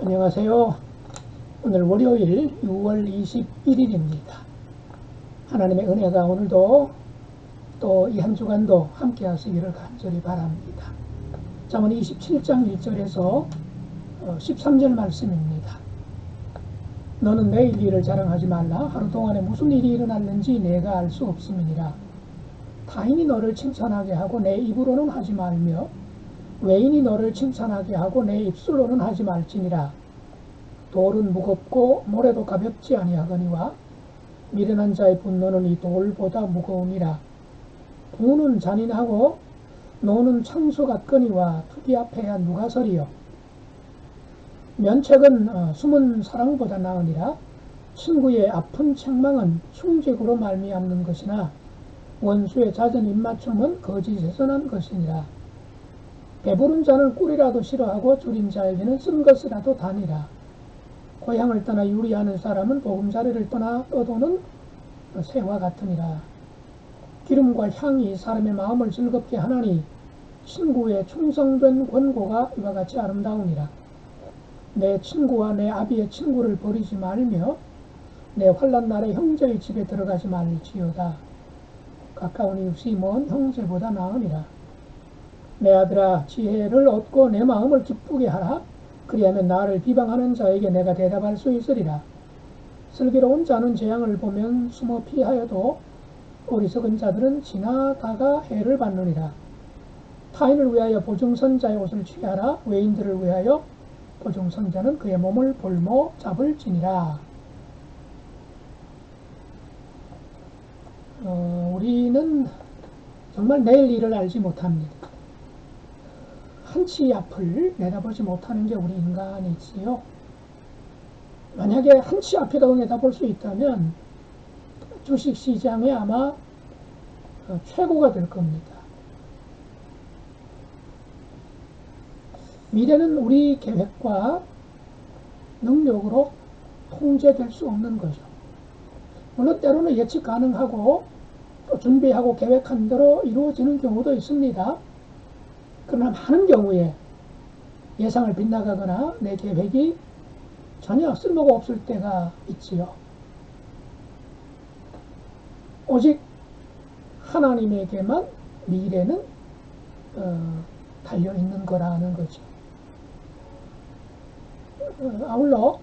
안녕하세요. 오늘 월요일 6월 21일입니다. 하나님의 은혜가 오늘도 또 이 한 주간도 함께 하시기를 간절히 바랍니다. 잠언 27장 1절에서 13절 말씀입니다. 너는 내일 일을 자랑하지 말라. 하루 동안에 무슨 일이 일어났는지 내가 알 수 없음이니라. 타인이 너를 칭찬하게 하고 내 입으로는 하지 말며 외인이 너를 칭찬하게 하고 내 입술로는 하지 말지니라. 돌은 무겁고 모래도 가볍지 아니하거니와 미련한 자의 분노는 이 돌보다 무거우니라. 부는 잔인하고 노는 창수 같거니와 투기 앞에야 누가 서리요. 면책은 숨은 사랑보다 나으니라. 친구의 아픈 책망은 충직으로 말미암는 것이나 원수의 잦은 입맞춤은 거짓에서 난 것이니라. 배부른 자는 꿀이라도 싫어하고 줄인 자에게는 쓴 것이라도 다니라. 고향을 떠나 유리하는 사람은 보금자리를 떠나 떠도는 새와 같으니라. 기름과 향이 사람의 마음을 즐겁게 하나니 친구의 충성된 권고가 이와 같이 아름다우니라. 내 친구와 내 아비의 친구를 버리지 말며 내 환난 날에 형제의 집에 들어가지 말지어다. 가까운 이웃이 먼 형제보다 나으니라. 내 아들아, 지혜를 얻고 내 마음을 기쁘게 하라. 그리하면 나를 비방하는 자에게 내가 대답할 수 있으리라. 슬기로운 자는 재앙을 보면 숨어 피하여도 어리석은 자들은 지나가가 해를 받느니라. 타인을 위하여 보증선자의 옷을 취하라. 외인들을 위하여 보증선자는 그의 몸을 볼모 잡을지니라. 우리는 정말 내일 일을 알지 못합니다. 한치 앞을 내다보지 못하는 게 우리 인간이지요. 만약에 한치 앞이라도 내다볼 수 있다면 주식시장에 아마 최고가 될 겁니다. 미래는 우리 계획과 능력으로 통제될 수 없는 거죠. 물론 때로는 예측 가능하고 또 준비하고 계획한 대로 이루어지는 경우도 있습니다. 그러나 많은 경우에 예상을 빗나가거나 내 계획이 전혀 쓸모가 없을 때가 있지요. 오직 하나님에게만 미래는 달려있는 거라는 거죠. 아울러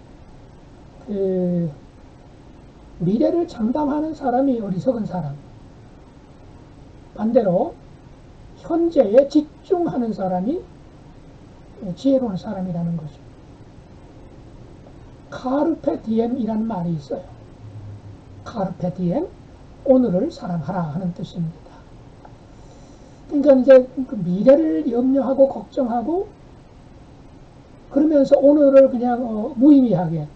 미래를 장담하는 사람이 어리석은 사람, 반대로 현재에 집중하는 사람이 지혜로운 사람이라는 거죠. 카르페 디엠이라는 말이 있어요. 카르페 디엠, 오늘을 사랑하라 하는 뜻입니다. 그러니까 이제 그 미래를 염려하고 걱정하고 그러면서 오늘을 그냥 무의미하게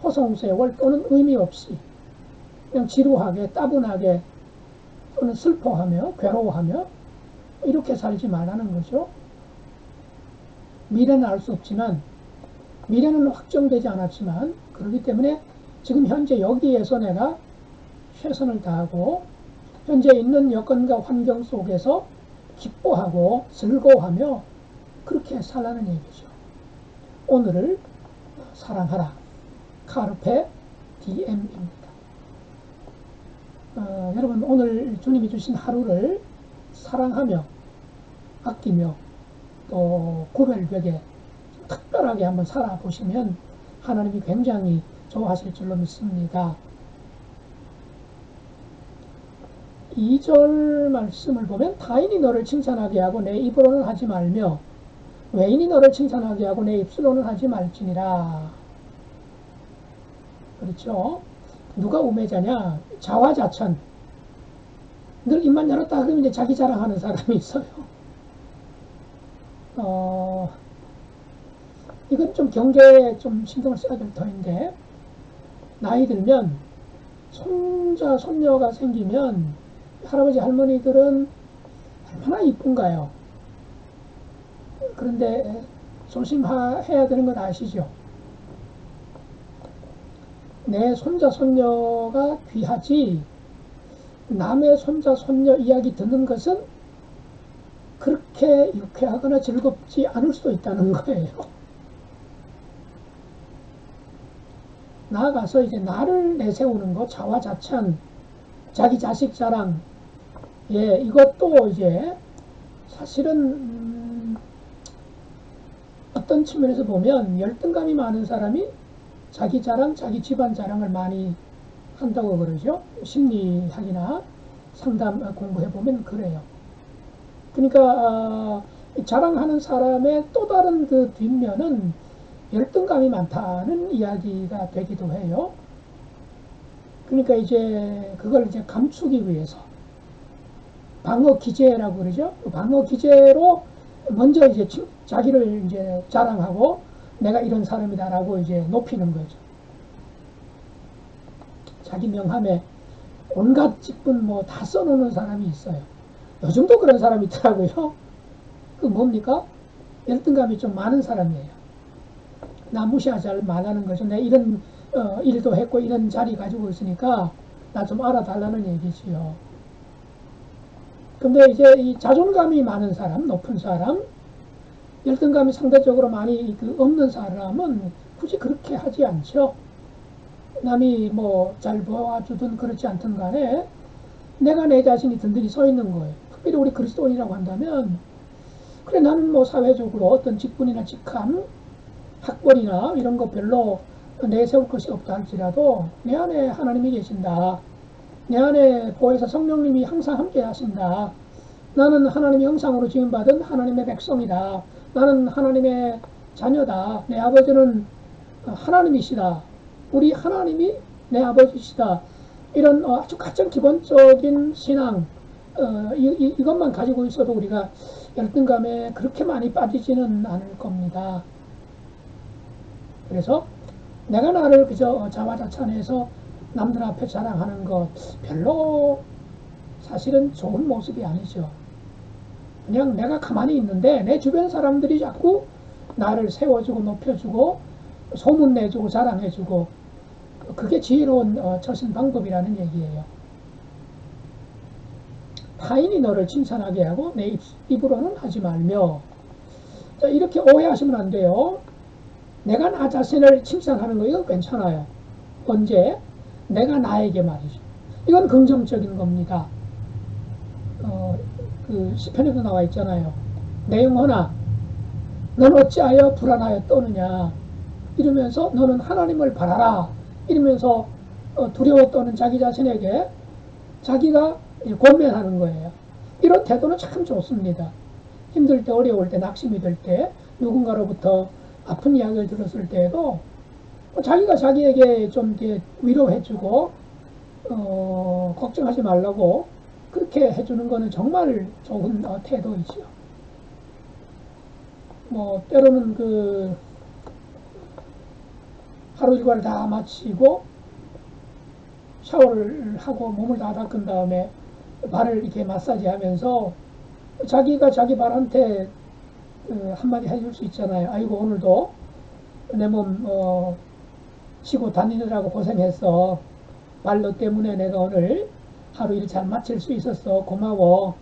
허송세월 또는 의미 없이 그냥 지루하게 따분하게 또는 슬퍼하며 괴로워하며 이렇게 살지 말라는 거죠. 미래는 알 수 없지만 미래는 확정되지 않았지만 그렇기 때문에 지금 현재 여기에서 내가 최선을 다하고 현재 있는 여건과 환경 속에서 기뻐하고 즐거워하며 그렇게 살라는 얘기죠. 오늘을 사랑하라. 카르페 디엠입니다. 여러분 오늘 주님이 주신 하루를 사랑하며 아끼며 또 구별되게 특별하게 한번 살아보시면 하나님이 굉장히 좋아하실 줄로 믿습니다. 2절 말씀을 보면 타인이 너를 칭찬하게 하고 내 입으로는 하지 말며 외인이 너를 칭찬하게 하고 내 입술로는 하지 말지니라. 그렇죠? 누가 우매자냐? 자화자찬. 늘 입만 열었다 그러면 이제 자기 자랑하는 사람이 있어요. 이건 좀 경계에 좀 신경을 써야 될 터인데, 나이 들면 손자, 손녀가 생기면 할아버지, 할머니들은 얼마나 이쁜가요? 그런데 조심해야 되는 건 아시죠? 내 손자, 손녀가 귀하지 남의 손자, 손녀 이야기 듣는 것은 그렇게 유쾌하거나 즐겁지 않을 수도 있다는 거예요. 나아가서 이제 나를 내세우는 거, 자화자찬, 자기 자식 자랑, 예, 이것도 이제 사실은 어떤 측면에서 보면 열등감이 많은 사람이 자기 자랑, 자기 집안 자랑을 많이 한다고 그러죠. 심리학이나 상담 공부해보면 그래요. 그러니까 자랑하는 사람의 또 다른 그 뒷면은 열등감이 많다는 이야기가 되기도 해요. 그러니까 이제 그걸 이제 감추기 위해서 방어 기제라고 그러죠. 방어 기제로 먼저 이제 자기를 이제 자랑하고 내가 이런 사람이다라고 이제 높이는 거죠. 자기 명함에 온갖 직분 뭐 다 써놓는 사람이 있어요. 요즘도 그런 사람이 있더라고요. 그 뭡니까? 열등감이 좀 많은 사람이에요. 나 무시하지 말라는 거죠. 내 이런 일도 했고 이런 자리 가지고 있으니까 나 좀 알아달라는 얘기지요. 근데 이제 이 자존감이 많은 사람, 높은 사람, 열등감이 상대적으로 많이 없는 사람은 굳이 그렇게 하지 않죠. 남이 뭐 잘 보아주든 그렇지 않든 간에 내가 내 자신이 든든히 서 있는 거예요. 특별히 우리 그리스도인이라고 한다면 그래 나는 뭐 사회적으로 어떤 직분이나 직함, 학벌이나 이런 거 별로 내세울 것이 없다 할지라도 내 안에 하나님이 계신다. 내 안에 보혜사 성령님이 항상 함께 하신다. 나는 하나님의 형상으로 지음받은 하나님의 백성이다. 나는 하나님의 자녀다. 내 아버지는 하나님이시다. 우리 하나님이 내 아버지시다. 이런 아주 가장 기본적인 신앙, 이것만 가지고 있어도 우리가 열등감에 그렇게 많이 빠지지는 않을 겁니다. 그래서 내가 나를 그저 자화자찬해서 남들 앞에 자랑하는 것 별로 사실은 좋은 모습이 아니죠. 그냥 내가 가만히 있는데 내 주변 사람들이 자꾸 나를 세워주고 높여주고 소문내주고 자랑해주고 그게 지혜로운 처신 방법이라는 얘기예요. 타인이 너를 칭찬하게 하고 내 입으로는 하지 말며. 자, 이렇게 오해하시면 안 돼요. 내가 나 자신을 칭찬하는 거 이건 괜찮아요. 언제? 내가 나에게 말이죠. 이건 긍정적인 겁니다. 그 시편에도 나와 있잖아요. 내 영혼아, 넌 어찌하여 불안하여 떠느냐. 이러면서 너는 하나님을 바라라. 이러면서 두려워 떠는 자기 자신에게 자기가 권면하는 거예요. 이런 태도는 참 좋습니다. 힘들 때, 어려울 때, 낙심이 될 때, 누군가로부터 아픈 이야기를 들었을 때에도 자기가 자기에게 좀 위로해주고 걱정하지 말라고 그렇게 해주는 거는 정말 좋은 태도이지요. 뭐 때로는 그 하루 일과를 다 마치고 샤워를 하고 몸을 다 닦은 다음에 발을 이렇게 마사지하면서 자기가 자기 발한테 한마디 해줄 수 있잖아요. 아이고 오늘도 내 몸 쉬고 다니느라고 고생했어. 발 너 때문에 내가 오늘 하루 일 잘 마칠 수 있었어. 고마워.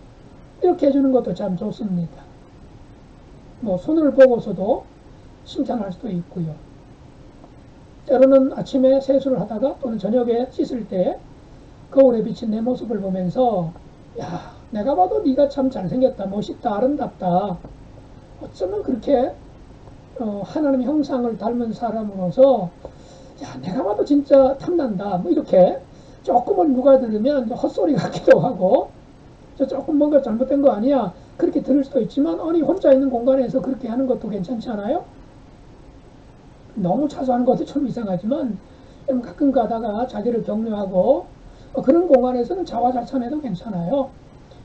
이렇게 해주는 것도 참 좋습니다. 뭐 손을 보고서도 칭찬할 수도 있고요. 때로는 아침에 세수를 하다가 또는 저녁에 씻을 때 거울에 비친 내 모습을 보면서 야, 내가 봐도 네가 참 잘생겼다, 멋있다, 아름답다. 어쩌면 그렇게 하나님의 형상을 닮은 사람으로서 야, 내가 봐도 진짜 탐난다. 뭐 이렇게 조금은 누가 들으면 헛소리 같기도 하고 저 조금 뭔가 잘못된 거 아니야. 그렇게 들을 수도 있지만 아니 혼자 있는 공간에서 그렇게 하는 것도 괜찮지 않아요? 너무 자주 하는 것도 좀 이상하지만 가끔 가다가 자기를 격려하고 그런 공간에서는 자화자찬해도 괜찮아요.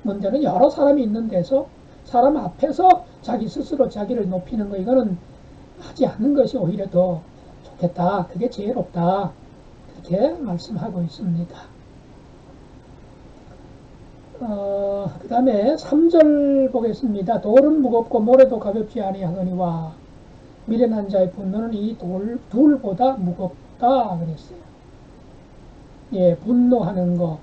문제는 여러 사람이 있는 데서 사람 앞에서 자기 스스로 자기를 높이는 거 이거는 하지 않는 것이 오히려 더 좋겠다. 그게 지혜롭다. 그렇게 말씀하고 있습니다. 그 다음에 3절 보겠습니다. 돌은 무겁고 모래도 가볍지 아니하거니와 미련한 자의 분노는 이 돌보다 무겁다 그랬어요. 예, 분노하는 거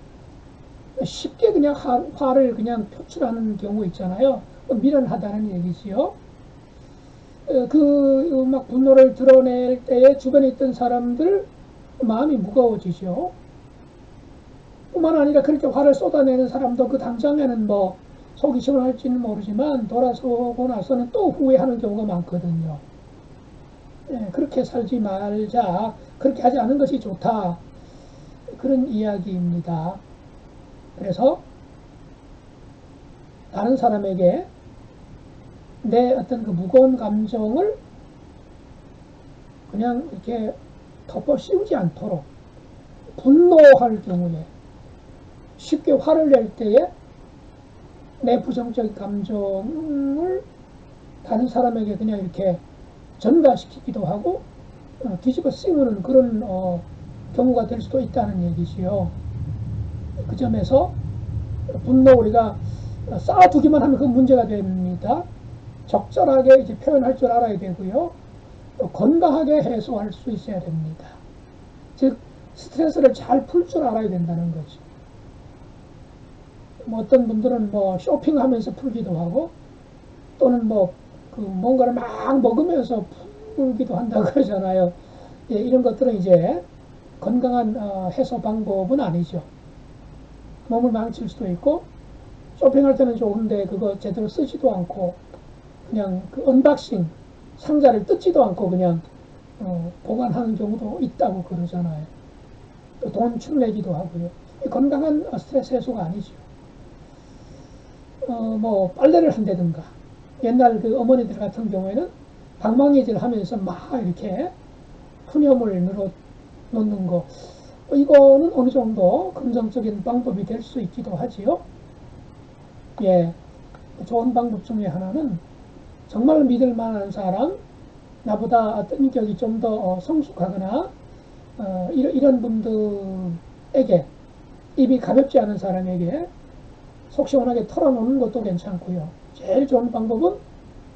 쉽게 그냥 화를 그냥 표출하는 경우 있잖아요. 미련하다는 얘기지요. 그 막 분노를 드러낼 때에 주변에 있던 사람들 마음이 무거워지죠. 뿐만 아니라 그렇게 화를 쏟아내는 사람도 그 당장에는 뭐 속이 시원할지는 모르지만 돌아서고 나서는 또 후회하는 경우가 많거든요. 예, 그렇게 살지 말자, 그렇게 하지 않은 것이 좋다, 그런 이야기입니다. 그래서 다른 사람에게 내 어떤 그 무거운 감정을 그냥 이렇게 덮어 씌우지 않도록, 분노할 경우에, 쉽게 화를 낼 때에 내 부정적인 감정을 다른 사람에게 그냥 이렇게 전가시키기도 하고 뒤집어 씌우는 그런 경우가 될 수도 있다는 얘기지요. 그 점에서 분노 우리가 쌓아두기만 하면 그 문제가 됩니다. 적절하게 이제 표현할 줄 알아야 되고요. 또 건강하게 해소할 수 있어야 됩니다. 즉 스트레스를 잘 풀 줄 알아야 된다는 거죠. 뭐 어떤 분들은 뭐 쇼핑하면서 풀기도 하고 또는 뭐 그 뭔가를 막 먹으면서 풀기도 한다고 그러잖아요. 예, 이런 것들은 이제 건강한 해소 방법은 아니죠. 몸을 망칠 수도 있고 쇼핑할 때는 좋은데 그거 제대로 쓰지도 않고 그냥 그 언박싱 상자를 뜯지도 않고 그냥 보관하는 경우도 있다고 그러잖아요. 또 돈 축내기도 하고요. 건강한 스트레스 해소가 아니죠. 뭐 빨래를 한다든가 옛날 그 어머니들 같은 경우에는 방망이질 하면서 막 이렇게 푸념을 늘어 놓는 거, 이거는 어느 정도 긍정적인 방법이 될 수 있기도 하지요. 예, 좋은 방법 중에 하나는 정말 믿을 만한 사람, 나보다 인격이 좀 더 성숙하거나 이런 분들에게, 입이 가볍지 않은 사람에게 속 시원하게 털어놓는 것도 괜찮고요. 제일 좋은 방법은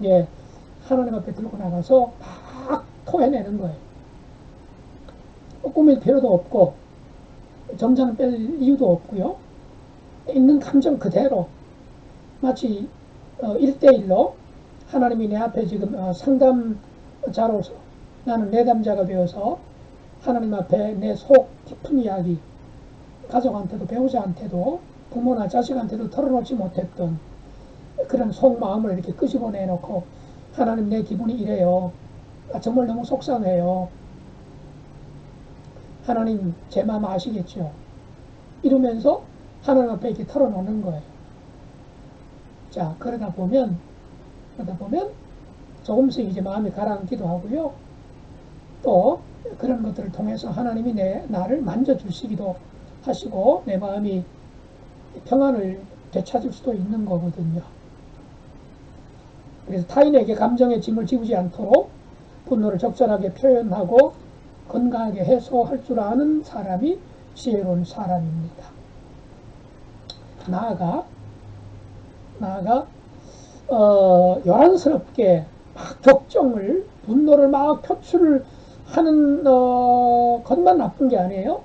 예, 하나님 앞에 들고 나가서 막 토해내는 거예요. 꾸밀 필요도 없고 점잖은 뺄 이유도 없고요. 있는 감정 그대로 마치 1대1로 하나님이 내 앞에 지금 상담자로서 나는 내담자가 되어서 하나님 앞에 내 속 깊은 이야기, 가족한테도 배우자한테도 부모나 자식한테도 털어놓지 못했던 그런 속마음을 이렇게 끄집어내놓고 하나님 내 기분이 이래요. 정말 너무 속상해요. 하나님 제 마음 아시겠죠? 이러면서 하나님 앞에 이렇게 털어놓는 거예요. 자, 그러다 보면 조금씩 이제 마음이 가라앉기도 하고요. 또 그런 것들을 통해서 하나님이 나를 만져주시기도 하시고 내 마음이 평안을 되찾을 수도 있는 거거든요. 그래서 타인에게 감정의 짐을 지우지 않도록 분노를 적절하게 표현하고 건강하게 해소할 줄 아는 사람이 지혜로운 사람입니다. 나아가 요란스럽게 막 격정을, 분노를 막 표출을 하는 것만 나쁜 게 아니에요.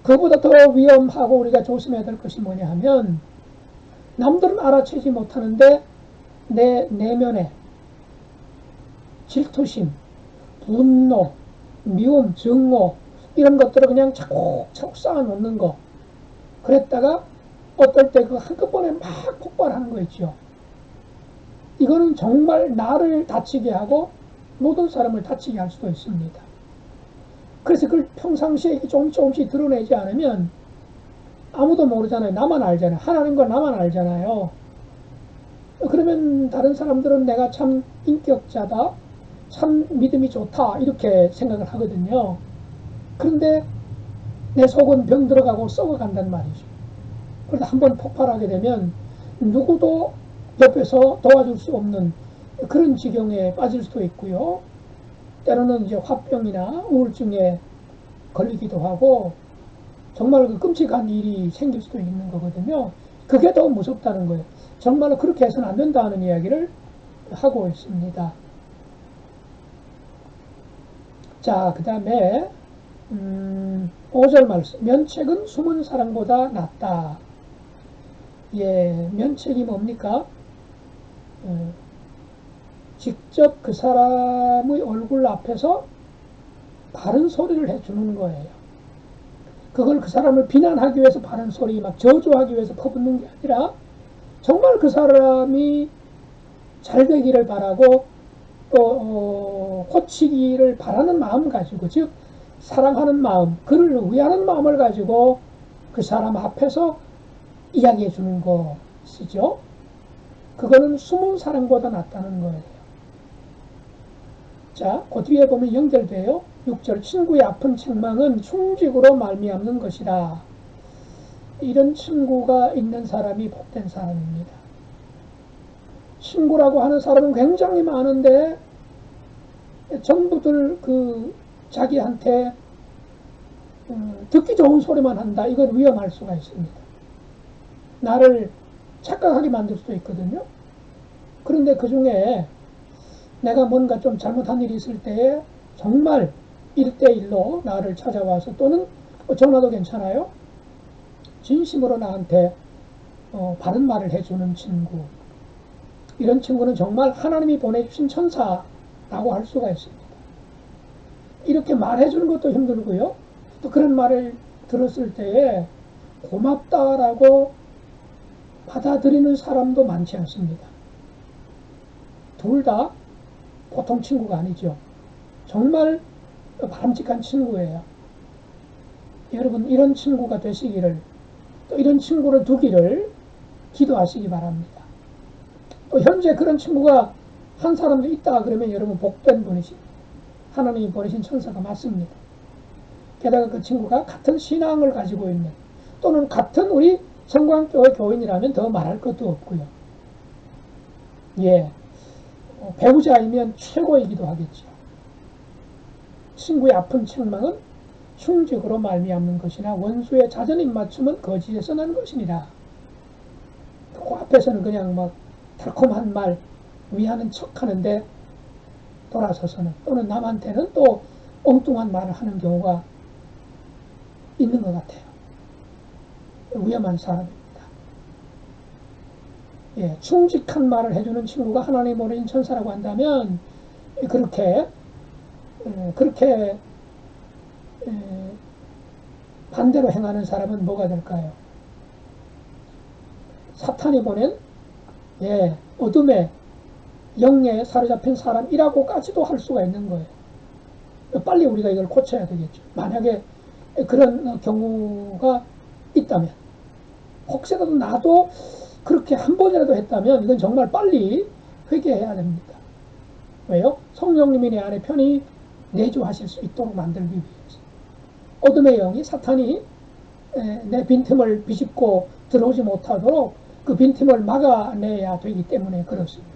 그보다 더 위험하고 우리가 조심해야 될 것이 뭐냐 하면, 남들은 알아채지 못하는데 내 내면에 질투심, 분노, 미움, 증오 이런 것들을 그냥 차곡차곡 쌓아놓는 거. 그랬다가 어떨 때 그 한꺼번에 막 폭발하는 거 있죠. 이거는 정말 나를 다치게 하고 모든 사람을 다치게 할 수도 있습니다. 그래서 그걸 평상시에 조금씩 드러내지 않으면 아무도 모르잖아요. 나만 알잖아요. 하나님과 나만 알잖아요. 그러면 다른 사람들은 내가 참 인격자다, 참 믿음이 좋다 이렇게 생각을 하거든요. 그런데 내 속은 병 들어가고 썩어간단 말이죠. 그러다 한번 폭발하게 되면 누구도 옆에서 도와줄 수 없는 그런 지경에 빠질 수도 있고요. 때로는 이제 화병이나 우울증에 걸리기도 하고 정말 그 끔찍한 일이 생길 수도 있는 거거든요. 그게 더 무섭다는 거예요. 정말로 그렇게 해서는 안 된다는 이야기를 하고 있습니다. 자, 그 다음에 5절 말씀. 면책은 숨은 사랑보다 낫다. 예, 면책이 뭡니까? 직접 그 사람의 얼굴 앞에서 바른 소리를 해주는 거예요. 그걸 그 사람을 비난하기 위해서 바른 소리, 막 저주하기 위해서 퍼붓는 게 아니라 정말 그 사람이 잘 되기를 바라고 또 고치기를 바라는 마음 가지고, 즉 사랑하는 마음, 그를 위하는 마음을 가지고 그 사람 앞에서 이야기해 주는 것이죠. 그거는 숨은 사랑보다 낫다는 거예요. 자, 그 뒤에 보면 연결돼요. 6절, 친구의 아픈 책망은 충직으로 말미암는 것이라. 이런 친구가 있는 사람이 복된 사람입니다. 친구라고 하는 사람은 굉장히 많은데 전부들 자기한테 듣기 좋은 소리만 한다. 이건 위험할 수가 있습니다. 나를 착각하게 만들 수도 있거든요. 그런데 그 중에 내가 뭔가 좀 잘못한 일이 있을 때에 정말 1대1로 나를 찾아와서, 또는 전화도 괜찮아요. 진심으로 나한테 바른 말을 해주는 친구. 이런 친구는 정말 하나님이 보내주신 천사라고 할 수가 있습니다. 이렇게 말해주는 것도 힘들고요. 또 그런 말을 들었을 때에 고맙다라고 받아들이는 사람도 많지 않습니다. 둘 다 보통 친구가 아니죠. 정말 바람직한 친구예요. 여러분, 이런 친구가 되시기를, 또 이런 친구를 두기를 기도하시기 바랍니다. 또 현재 그런 친구가 한 사람도 있다 그러면 여러분 복된 분이십니다. 하나님이 보내신 천사가 맞습니다. 게다가 그 친구가 같은 신앙을 가지고 있는, 또는 같은 우리 성광교회 교인이라면 더 말할 것도 없고요. 예, 배우자이면 최고이기도 하겠죠. 친구의 아픈 책망은 충직으로 말미암는 것이나 원수의 잦은 입맞춤은 거짓에서 난 것이니라. 그 앞에서는 그냥 막 달콤한 말 위하는 척 하는데 돌아서서는, 또는 남한테는 또 엉뚱한 말을 하는 경우가 있는 것 같아요. 위험한 사람입니다. 예, 충직한 말을 해주는 친구가 하나님 보내신 천사라고 한다면 그렇게 반대로 행하는 사람은 뭐가 될까요? 사탄이 보낸 어둠의 영에 사로잡힌 사람이라고까지도 할 수가 있는 거예요. 빨리 우리가 이걸 고쳐야 되겠죠. 만약에 그런 경우가 있다면, 혹시라도 나도 그렇게 한 번이라도 했다면 이건 정말 빨리 회개해야 됩니다. 왜요? 성령님이 내 안에 편히 내주하실 수 있도록 만들기 위해서. 어둠의 영이, 사탄이 내 빈틈을 비집고 들어오지 못하도록 그 빈틈을 막아내야 되기 때문에 그렇습니다.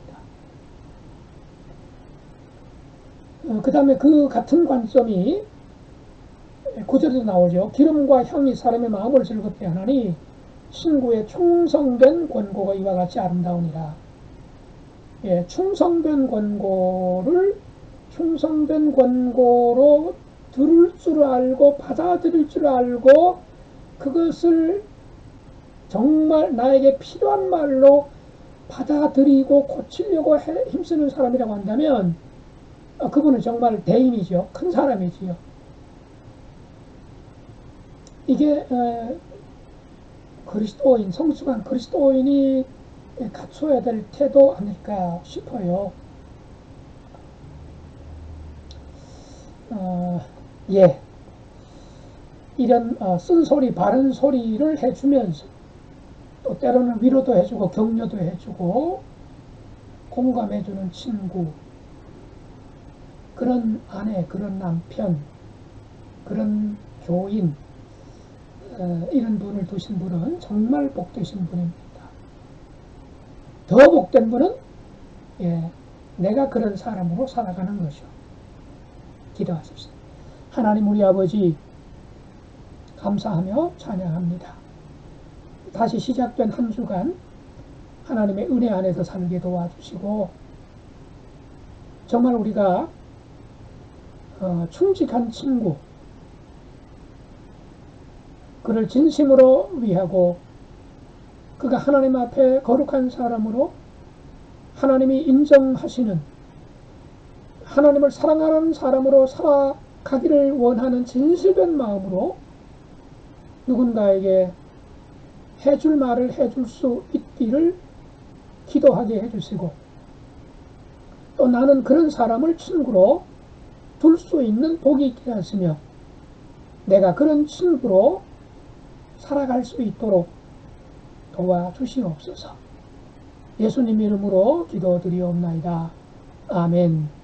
그 다음에 그 같은 관점이 9절에도 나오죠. 기름과 향이 사람의 마음을 즐겁게 하나니 친구의 충성된 권고가 이와 같이 아름다우니라. 예, 충성된 권고로 들을 줄 알고 받아들일 줄 알고 그것을 정말 나에게 필요한 말로 받아들이고 고치려고 힘쓰는 사람이라고 한다면 그분은 정말 대인이죠. 큰 사람이지요. 이게 그리스도인, 성숙한 그리스도인이 갖춰야 될 태도 아닐까 싶어요. 이런 쓴소리, 바른 소리를 해주면서 또 때로는 위로도 해주고 격려도 해주고 공감해주는 친구, 그런 아내, 그런 남편, 그런 교인, 이런 분을 두신 분은 정말 복되신 분입니다. 더 복된 분은 내가 그런 사람으로 살아가는 것이요. 기도하십시오. 하나님 우리 아버지 감사하며 찬양합니다. 다시 시작된 한 주간 하나님의 은혜 안에서 살게 도와주시고 정말 우리가 충직한 친구, 그를 진심으로 위하고 그가 하나님 앞에 거룩한 사람으로 하나님이 인정하시는 하나님을 사랑하는 사람으로 가기를 원하는 진실된 마음으로 누군가에게 해줄 말을 해줄 수 있기를 기도하게 해주시고, 또 나는 그런 사람을 친구로 둘 수 있는 복이 있게 하시며 내가 그런 친구로 살아갈 수 있도록 도와주시옵소서. 예수님 이름으로 기도드리옵나이다. 아멘.